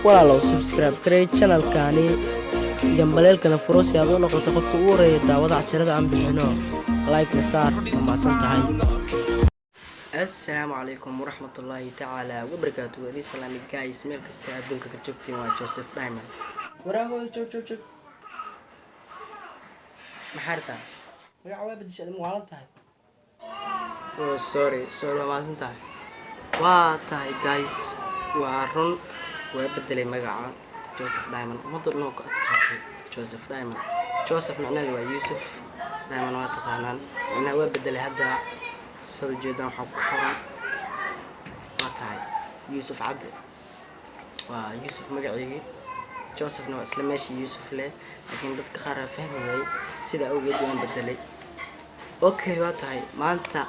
walaalow subscribe garay channelkani jambaleelkana furo si aad u noqoto qofka ugu horeeya daawada casharada aan bixino like na saar maasan tahay. Assalaamu calaykum waraxmatullaahi tacaala wabarakaatuh. Wadi salaami guys, meel kasta adduunka ka joogtiin waa Joseph Diamond. waraahoy joog Maxarta magaca waa badishay muuqaal tahay oh sorry maasan tahay waa tahay guys waa run waa bedelay magaca Joseph Diamond umada noo ka adkaatay Joseph Diamond. Joseph macnaheedu waa Yusuf, Diamond waa taqaanaan. Macnaha waa bedelay hadda soo jeedaan waxa ku qoran waa tahay Yusuf Cabdi. waa Yusuf magaciigi Joseph no isla meeshii Yusuf leh laakiin dadka qaar fahmay sida awgeed waan bedelay. Okay waa tahay maanta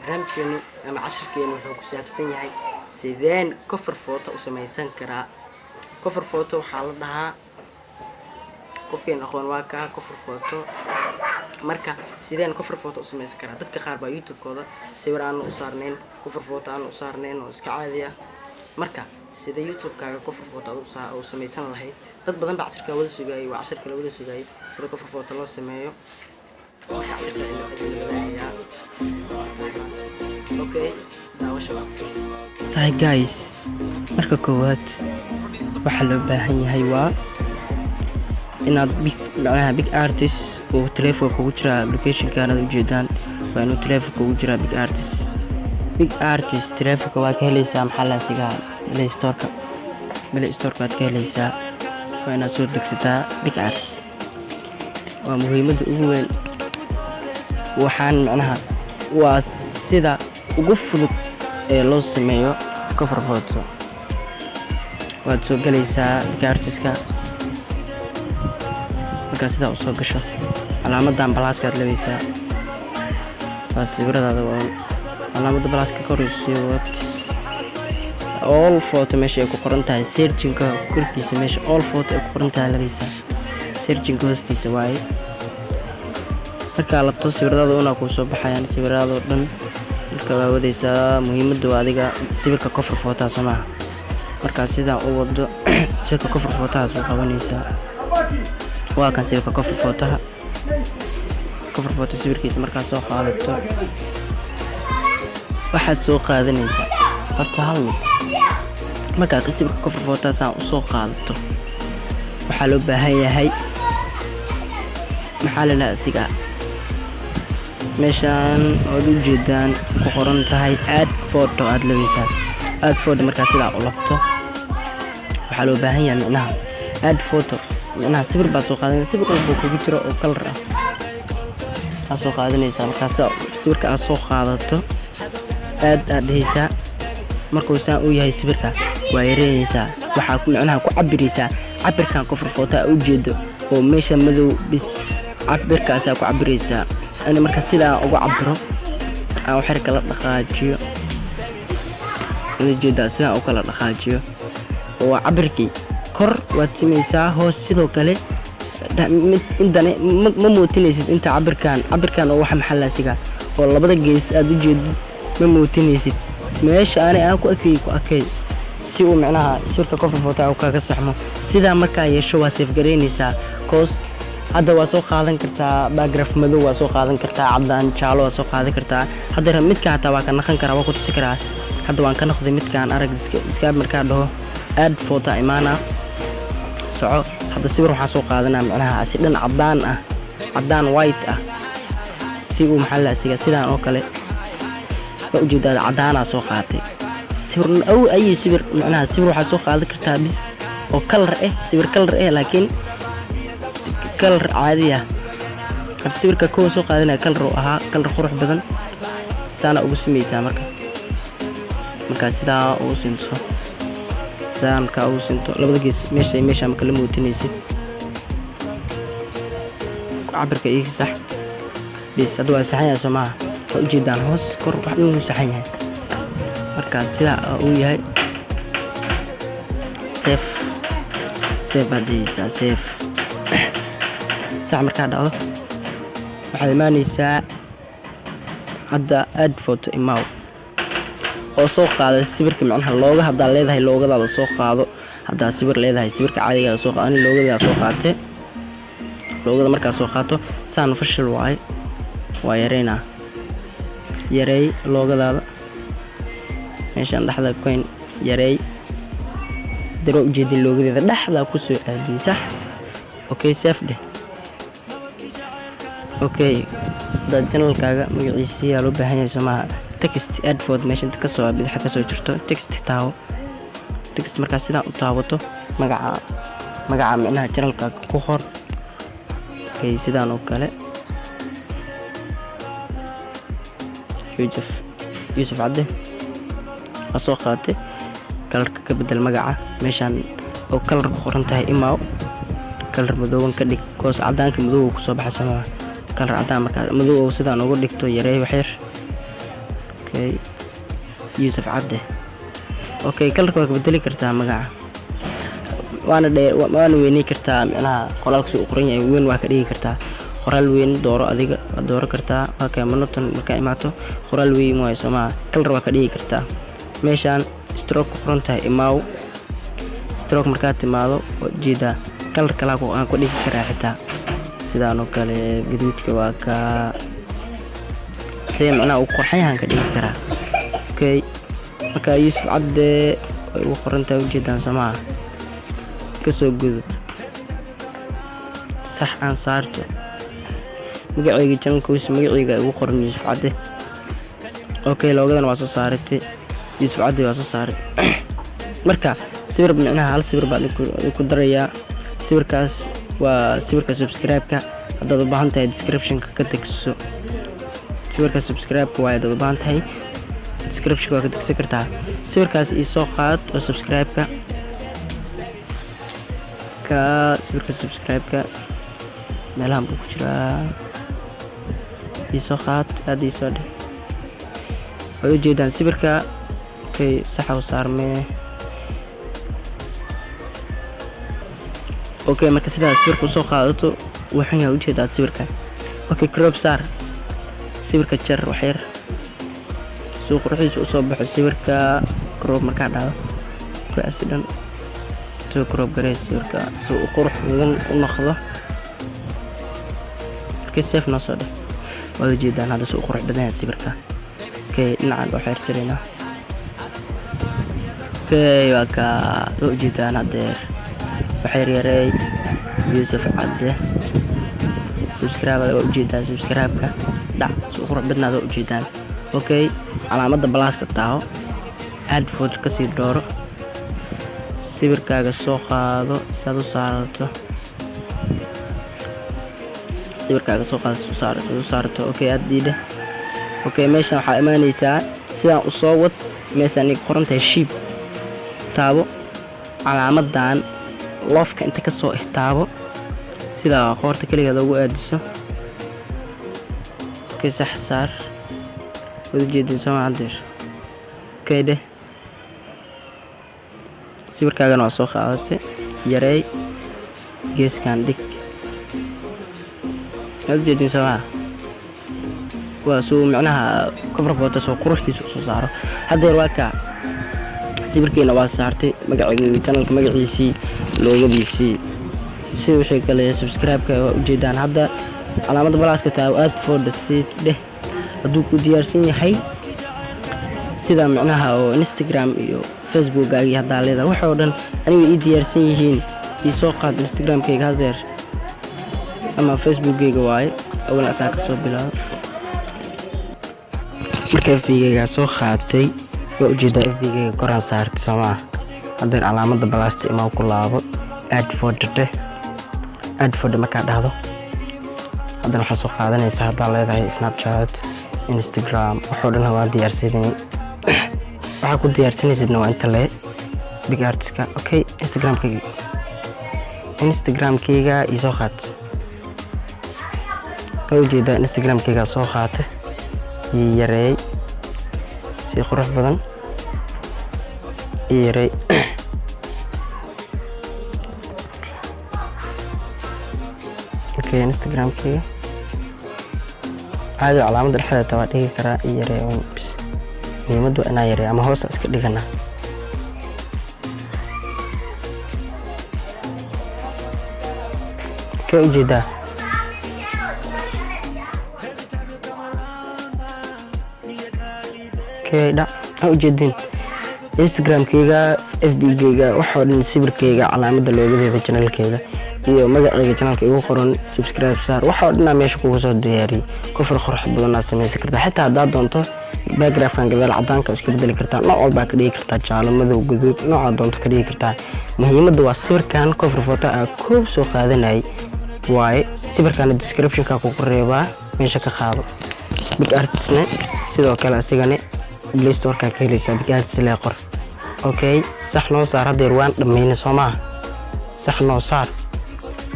barnaamijkeenu ama casharkeenu wuxuu ku saabsan yahay sideen cover photo u samaysan karaa. cover photo waxaa la dhahaa qofkeen aqoon waa ka cover photo. marka sideen cover photo u samaysan karaa dadka qaar baa YouTube-kooda sawir aan u saarneen cover photo aan u saarneen oo iska caadi ah. marka sida YouTube-kaaga cover photo u samaysan lahayd dad badan baa casharka wada sugayay waa casharka la wada sugayay sida cover photo loo sameeyo. okay daawasho tahay guys, marka koowaad waxa loo baahan yahay waa inaad big artist oo telefoonka kugu jira application-kan aad u jeedaan waa inuu telefoonka kugu jira big artist telefoonka waa ka helaysaa maxaa la sigaa Play Store-ka aad ka helaysaa waa inaad soo degsataa big artist. waa muhiimadda ugu weyn waxaan macnaha waa sida ugu fudud ee loo sameeyo cover photo. waad soo galaysaa big artist-ka marka sidaa u soo gasho calaamadan balaaska aad leeysaa waa sawiradaada oo calaamada balaaska ka horeysiyo all photo meesha ay ku qoran tahay searching-ka korkiisa meesha all photo ay ku qoran tahay leeysaa searching hoostiisa waaye. marka labto sawiradaada una ku soo baxayaan sawiradaada oo dhan marka waa wadaysaa. muhiimaddu waa adiga sawirka cover photo samaha marka sidaa u wado sawirka cover photo soo qabanaysaa. waa kan sawirka cover photo sawirkiisa markaa soo qaadato waxaad soo qaadanaysaa horta hal mid. markaa ka sawirka cover photo saan u soo qaadato waxaa loo baahan yahay maxaa la asiga meeshaan oo u jeedaan ku qoran tahay add photo aad leeysaa add photo. markaa sidaa u labto waxaa loo baahan yahay macnaha add photo macnaha sawir baa soo qaadanaysaa sawir walba kugu jiro oo color ah aad soo qaadanaysaa. markaa sawirka aad soo qaadato aad dhehaysaa markuu saan u yahay sawirka waa yareynaysaa waxaa ku macnaha ku cabiraysaa cabirkan cover photo u jeedo oo meesha madow bis cabirkaas ku cabiraysaa. ani marka sidaa ugu cabiro aan xirka la dhaqaajiyo ujeedaa sidaa u kala dhaqaajiyo oo cabirkii kor waad samaysaa hoos sidoo kale indane ma muutinaysid inta cabirkan oo waxa maxallasiga oo labada gees aad u jeedid ma muutinaysid meesha aan ku akay si uu macnaha sawirka cover photo uu kaga saxmo. sidaa markaa yeesho waa save gareynaysaa koos hadda waa soo qaadan kartaa background madow waa soo qaadan kartaa cadaan jaalo waa soo qaadan kartaa hadda midka hata waa ka naqan karaa waa ku tusi karaa. hadda waan ka noqday midkaan arag iska markaa dhaho add photo imaana soco. hadda sawir waxaa soo qaadanaa macnaha si dhan cadaan white ah si uu maxalla asiga sidaan oo kale waa ujeedaa cadaana soo qaatay sawir oo ay sawir macnaha sawir waxaa soo qaadan kartaa bis oo color sawir color laakiin color caadi ah. hadda sawirka koo soo qaadanaa color oo ahaa color qurux badan saana ugu sameeysaa marka sidaa ugu sinto marka ugu sinto labada gees meesha ma kala muutinaysid cabirka iyo sax bis hadda waa saxan yahay Soomaa oo ujeedaan hoos kor wax inuu saxan yahay. marka sidaa uu yahay save badisa save sax markaa dhaco waxaad imaanaysaa hadda add photo imaw oo soo qaada sawirka macnaha looga hadaa leedahay loogadaada soo qaado hadaa sawir leedahay sawirka caadiga soo qaado in loogadaada soo qaatay loogada markaa soo qaato saan fashil waay waa yareynaa yareey loogadaada meeshaan dhexda coin yareey daro ujeedin loogadeeda dhexda ku soo aadiyay sax okay save dheh okay dad channelkaaga magaciisa yaa loo baahan yahay somaha text advert meesha ka soo bidix ka soo jirto text taawo text markaa sidaan u taabato magaca macnaha channelkaaga ku qor okay sidaan oo kale Yusuf Cadde soo qaatay kalarka ka bedel magaca meeshaan oo kalar ku qoran tahay imaaw kalar madooban ka dhig koos cadaanka madow ku soo baxay sama kalar cadaan markaa madow oo sidaan ugu dhigto yareey waxyar okay Yusuf Cadde okay kalarka waa ka bedeli kartaa magaca waana weynii kartaa macnaha qoraalka soo qoran yahay weyn waa ka dhigi kartaa qoraal weyn dooro adiga dooro kartaa waa ka monoton marka imaato qoraal weyn waa sama kalar waa ka dhigi kartaa meeshaan stroke qoran tahay imaaw stroke markaa timaado oo jeeda kalar kala aan ku dhigi karaa xitaa sidaan oo kale gaduudka waa ka see macnaha uu qorxayaan ka dhigi karaa okay marka Yusuf Cadde uu qoran tahay ujeedaan samaa ka soo gudub sax aan saarto magacayga channelkiisa magacayga ugu qoran Yusuf Cadde okay loogadan waa soo saaratay Yusuf Cadde waa soo saaray marka sawir macnaha hal sawir baa ku darayaa sawirkaas waa sawirka subscribe-ka haddaad u baahan tahay description-ka ka tagso sawirka subscribe-ka waa haddaad u baahan tahay description-ka waa ka tagsan kartaa sawirkaas ii soo qaad oo subscribe-ka sawirka subscribe-ka meelahan buu ku jiraa ii soo qaad aad ii soo dheh way ujeedaan sawirka okay sax u saarmee okay marka sidaas sawirka soo qaadato waxaan yaa ujeedaa sawirka okay crop saar sawirka jar waxyar soo qurxiisa u soo baxo sawirka crop markaa dhacdo ku asidan soo crop gareey sawirka soo qurux badan u noqdo okay save noo soo dheh way ujeedaan hadda soo qurux badan sawirka okay dhinacan waxyar jirayna okay waa ka loo ujeedaan hadda waxay yareey Yusuf Cadde subscribe waa ujeedaan subscribe-ka dhac soo qurux badnaado ujeedaan okay calaamada blaaska taawo advert ka sii dooro sawirkaaga soo qaado saad u saarato sawirkaaga soo qaado soo saarato okay aad diida okay meeshaan waxaa imaanaysaa sidaan u soo wad meeshaan ay qoran tahay sheep taabo calaamadan lofka inta ka soo ihtaabo sida qoorta kaliya loogu aadiso okay sax saar wada jeedin soo cadeer okay de sawirkaagana waa soo qaadatay yareey geeskan dhig wada jeedin soo waa soo macnaha cover photo soo quruxdiisa soo saaro hadeer waa ka sawirkeena waa saartay magacayga channelka magaciisii loogadiisii si wixii kale subscribe-ka waa ujeedaan hadda calaamada balaaska taa aad fooda si dheh hadduu ku diyaarsan yahay sida macnaha oo Instagram iyo Facebook-gaaga hadda leedahay waxa oo dhan aniga ii diyaarsan yihiin ii soo qaad Instagram-kayga hadeer ama Facebook-gayga waaye awal asaa ka soo bilaabo marka FB-gayga soo qaatay waa ujeedaa FB-gayga koraan saartay somaa hadeer calaamada balaasta imaa ku laabo advert markaa dhahdo haddana waxaa soo qaadanaysaa haddaa leedahay Snapchat Instagram waxoo dhan waa diyaarsanay waxaa ku diyaarsanaysidna waa inta le big artska okay Instagram-kayga ii soo qaat waa ujeedaa Instagram-kayga soo qaatay ii yareey si qurux badan ii yareey okay Instagram-kayga caadi calaamada dhexdeeda waa dhigi karaa ii yareey muhiimaddu inaan yareeyo ama hoos iska dhigana. ka ujeedaa keeda ujeedin Instagram-kayga, FB-kayga, waxa dhan sawirkayga, calaamadda loogadeeda channel-kayga iyo magacayga channel-ka igu qoran subscribe saar. waxa dhan meesha kugu soo diyaariyay kofar qurux badan aad samaysan kartaa. xitaa haddaad doonto background-kan gadaal cadaanka iska bedeli kartaa, nooc walba ka dhigi kartaa, jaalo, madow, guduud, nooca doonto ka dhigi kartaa. muhiimaddu waa sawirkan cover photo ah koob soo qaadanay waaye. sawirkan description-ka ku qoreebaa meesha ka qaado. big artist-ne sidoo kale asigane Play Store-ka ka helaysaa big artist lee qor. okay sax noo saar hadeer waan dhammaynay Soomaa. sax noo saar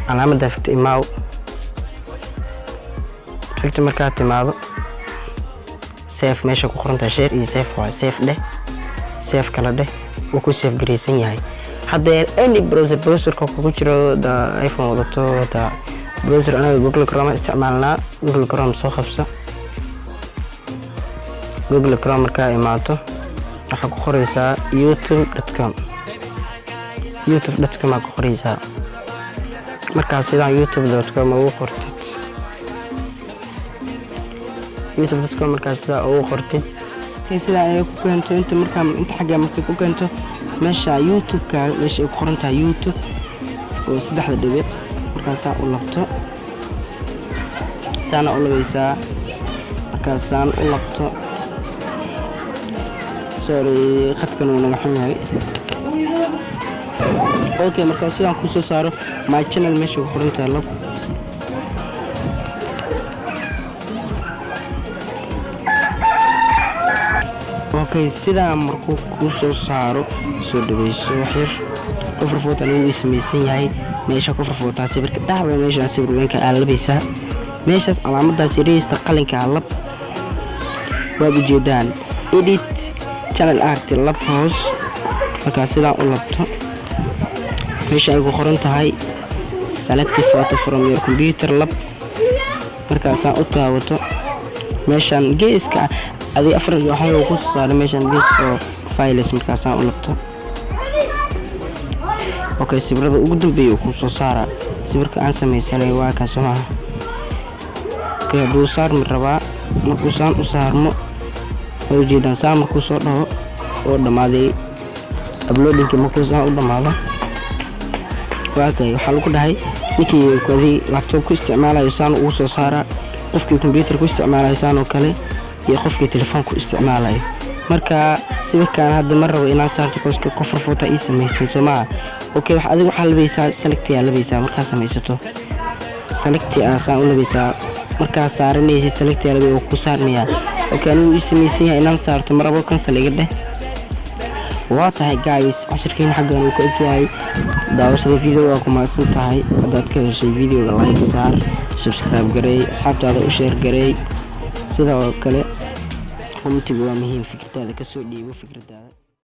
calaamadda figta imaaw figta markaa timaado save meesha ku qoran tahay share iyo save waa save dheh save kala dheh wuu ku save gareysan yahay. hadeer any browser-ka kugu jiro da iPhone wadato da browser anaga Google Chrome isticmaalnaa. Google Chrome soo qabso. Google Chrome markaa imaato waxaa ku qoraysaa youtube.com youtube.com ku qoraysaa. markaa sidaan youtube.com ugu qortid youtube.com markaa sidaa ugu qortid sidaa ay ku keento inta markaa inta xagga markay ku keento meesha youtube-ka meesha ay ku qoran tahay youtube oo saddexda dhibic markaa saa u labto saana u labaysaa markaa saan u labto sorry khadkan uu naga xun yahay. okay markaa sidaan ku soo saaro my channel meesha ku qoran tahay lab okay sidaan markuu ku soo saaro soo dhaweyso waxyar cover photo uu samaysan yahay. meesha cover photo sawirka dhacday meesha sawir weynka aad labaysaa meeshaas calaamadaas ereysta qalinka lab waad ujeedaan edit channel art lab hoos markaa sidaan u labto meesha ay ku qoran tahay select photo from your computer lab markaasaan u taawato meeshaan geeska adii afar waxaa ku saaray meeshaan geeska oo files markaasaan u labto. okay sawirada ugu dambeeyay ku soo saara sawirka aan samaysanay waa ka Soomaa. okay duu saar mi rabaa markuu saan u saarmo oo jeedaan saan markuu soo dhawo oo dhamaaday uploading markuu saan u dhamaado waxaa lagu dhahay ninkii koodii laptop ku isticmaalayo saan ugu soo saara qofkii computer ku isticmaalayo saan oo kale iyo qofkii telefoon ku isticmaalayo. marka sawirkan hadda mar rabo inaan saarto qoyska cover photo ii samaysan Soomaa. okay waxa adigu waxa labaysaa select yaa labaysaa markaa samaysato select saan u labaysaa markaa saaranaysa select yaa labay oo ku saarnaya. okay anigu ii samaysan yahay inaan saarto mar rabo cancel iga dheh. waa tahay guys cashirkeen xaggan uu ka egyahay daawashada video ku maadsan tahay. haddaad ka heshay videoga like saar subscribe gareey asxaabtaada u share gareey sidoo kale commentiga waa muhiim fikradaada ka soo dhiibo fikradaada.